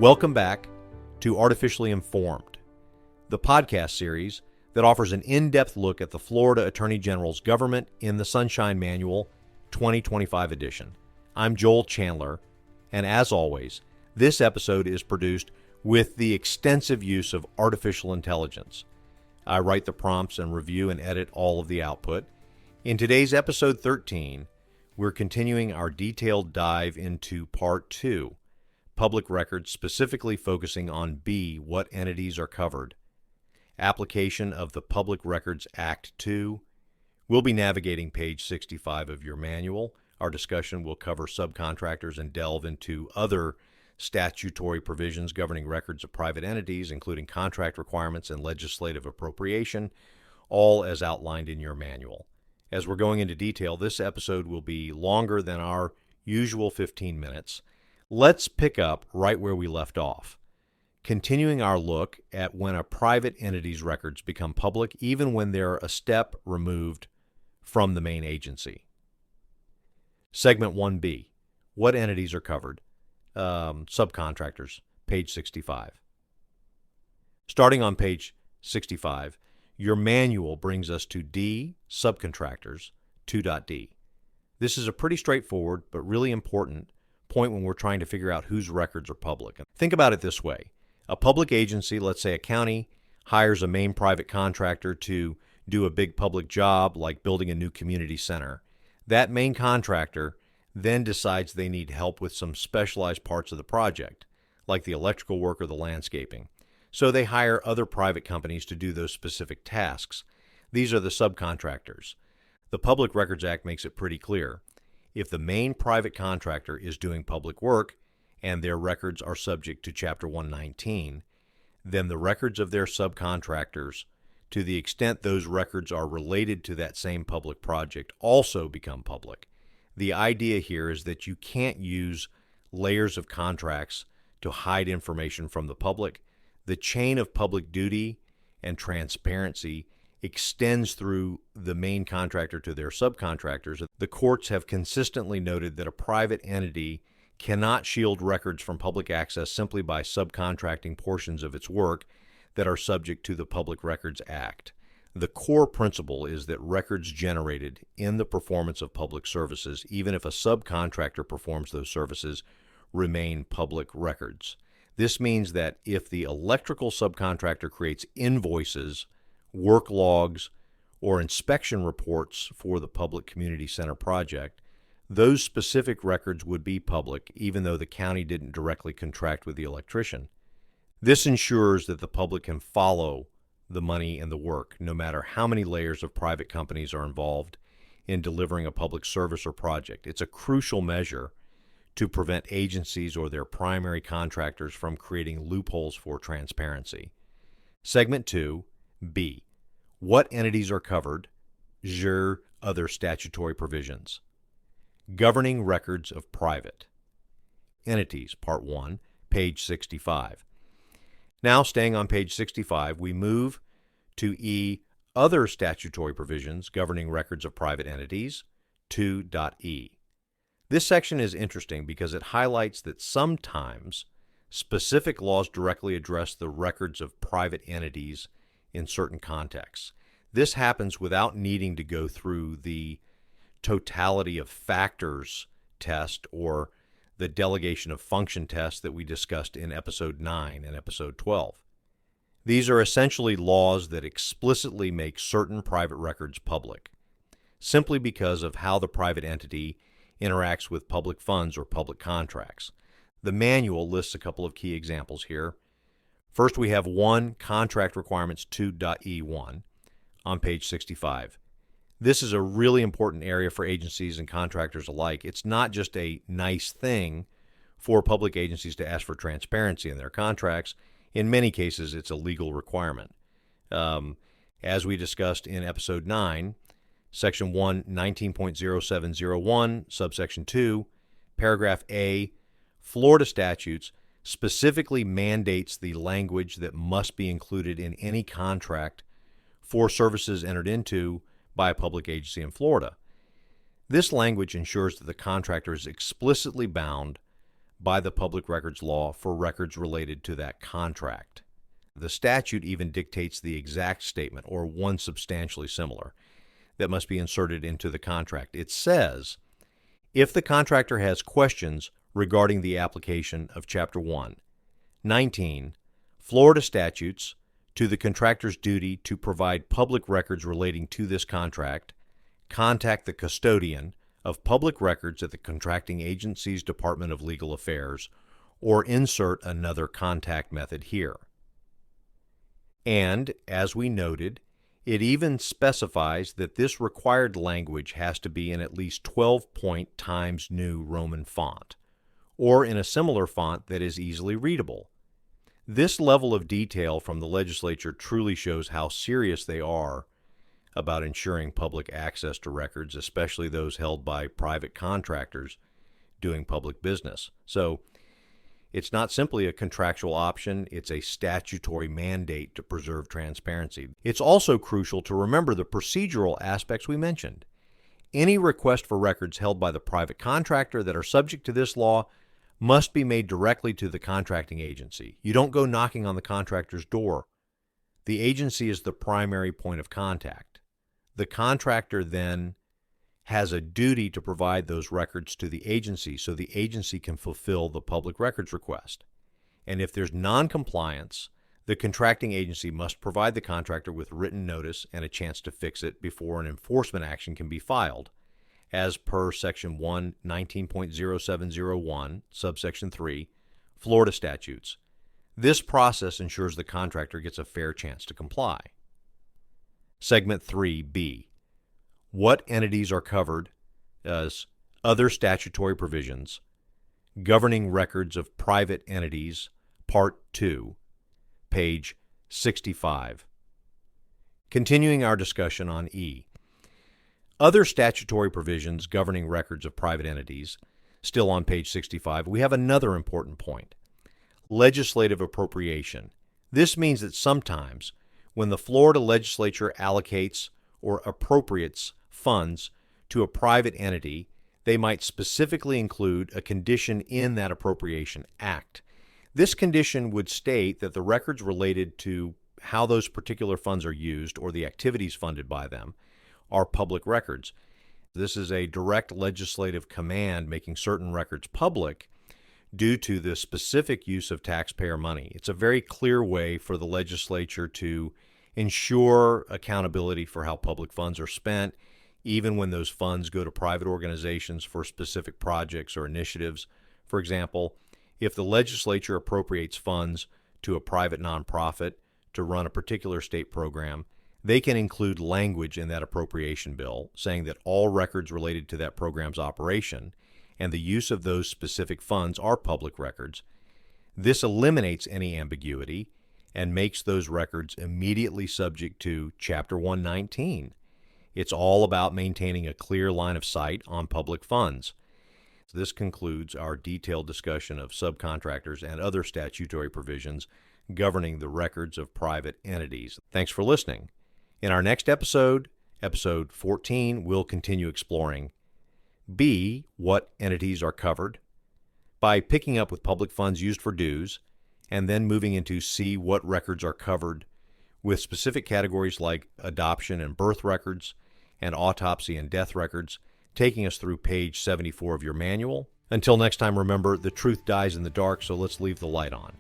Welcome back to Artificially Informed, the podcast series that offers an in-depth look at the Florida Attorney General's Government in the Sunshine Manual 2025 edition. I'm Joel Chandler, and as always, this episode is produced with the extensive use of artificial intelligence. I write the prompts and review and edit all of the output. In today's episode 13, we're continuing our detailed dive into Part 2, Public Records, specifically focusing on B, what entities are covered. Application of the Public Records Act 2. We'll be navigating page 65 of your manual. Our discussion will cover subcontractors and delve into other statutory provisions governing records of private entities, including contract requirements and legislative appropriation, all as outlined in your manual. As we're going into detail, this episode will be longer than our usual 15 minutes. Let's pick up right where we left off, continuing our look at when a private entity's records become public, even when they're a step removed from the main agency. Segment 1B, what entities are covered? Subcontractors, page 65. Starting on page 65, your manual brings us to D, subcontractors, 2.d. This is a pretty straightforward but really important point when we're trying to figure out whose records are public. Think about it this way. A public agency, let's say a county, hires a main private contractor to do a big public job like building a new community center. That main contractor then decides they need help with some specialized parts of the project, like the electrical work or the landscaping. So they hire other private companies to do those specific tasks. These are the subcontractors. The Public Records Act makes it pretty clear. If the main private contractor is doing public work and their records are subject to Chapter 119, then the records of their subcontractors, to the extent those records are related to that same public project, also become public. The idea here is that you can't use layers of contracts to hide information from the public. The chain of public duty and transparency extends through the main contractor to their subcontractors. The courts have consistently noted that a private entity cannot shield records from public access simply by subcontracting portions of its work that are subject to the Public Records Act. The core principle is that records generated in the performance of public services, even if a subcontractor performs those services, remain public records. This means that if the electrical subcontractor creates invoices, work logs, or inspection reports for the public community center project, those specific records would be public even though the county didn't directly contract with the electrician. This ensures that the public can follow the money and the work, no matter how many layers of private companies are involved in delivering a public service or project. It's a crucial measure to prevent agencies or their primary contractors from creating loopholes for transparency. Segment 2, B. What entities are covered? Jur, other statutory provisions. Governing records of private entities, Part 1, page 65. Now, staying on page 65, we move to E, other statutory provisions governing records of private entities, 2.e. This section is interesting because it highlights that sometimes specific laws directly address the records of private entities in certain contexts. This happens without needing to go through the totality of factors test or the delegation of function test that we discussed in Episode 9 and Episode 12. These are essentially laws that explicitly make certain private records public, simply because of how the private entity interacts with public funds or public contracts. The manual lists a couple of key examples here. First, we have 1, Contract Requirements 2.e1 on page 65. This is a really important area for agencies and contractors alike. It's not just a nice thing for public agencies to ask for transparency in their contracts. In many cases, it's a legal requirement. As we discussed in Episode 9, Section 1, 19.0701, subsection 2, paragraph A, Florida statutes specifically mandates the language that must be included in any contract for services entered into by a public agency in Florida. This language ensures that the contractor is explicitly bound by the public records law for records related to that contract. The statute even dictates the exact statement, or one substantially similar, that must be inserted into the contract. It says, if the contractor has questions regarding the application of Chapter 1, 19, Florida statutes to the contractor's duty to provide public records relating to this contract, contact the custodian of public records at the contracting agency's Department of Legal Affairs, or insert another contact method here. And, as we noted, it even specifies that this required language has to be in at least 12-point Times New Roman font, or in a similar font that is easily readable. This level of detail from the legislature truly shows how serious they are about ensuring public access to records, especially those held by private contractors doing public business. So, it's not simply a contractual option, it's a statutory mandate to preserve transparency. It's also crucial to remember the procedural aspects we mentioned. Any request for records held by the private contractor that are subject to this law must be made directly to the contracting agency. You don't go knocking on the contractor's door. The agency is the primary point of contact. The contractor then has a duty to provide those records to the agency so the agency can fulfill the public records request. And if there's non-compliance, the contracting agency must provide the contractor with written notice and a chance to fix it before an enforcement action can be filed, as per Section 119.0701, subsection 3, Florida statutes. This process ensures the contractor gets a fair chance to comply. Segment 3B. What entities are covered as other statutory provisions governing records of private entities, Part 2, page 65. Continuing our discussion on E. Other statutory provisions governing records of private entities, still on page 65, we have another important point. Legislative appropriation. This means that sometimes when the Florida legislature allocates or appropriates funds to a private entity, they might specifically include a condition in that appropriation act. This condition would state that the records related to how those particular funds are used or the activities funded by them are public records. This is a direct legislative command making certain records public due to the specific use of taxpayer money. It's a very clear way for the legislature to ensure accountability for how public funds are spent, even when those funds go to private organizations for specific projects or initiatives. For example, if the legislature appropriates funds to a private nonprofit to run a particular state program, they can include language in that appropriation bill saying that all records related to that program's operation and the use of those specific funds are public records. This eliminates any ambiguity and makes those records immediately subject to Chapter 119. It's all about maintaining a clear line of sight on public funds. This concludes our detailed discussion of subcontractors and other statutory provisions governing the records of private entities. Thanks for listening. In our next episode, episode 14, we'll continue exploring B, what entities are covered, by picking up with public funds used for dues, and then moving into C, what records are covered, with specific categories like adoption and birth records and autopsy and death records, taking us through page 74 of your manual. Until next time, remember, the truth dies in the dark, so let's leave the light on.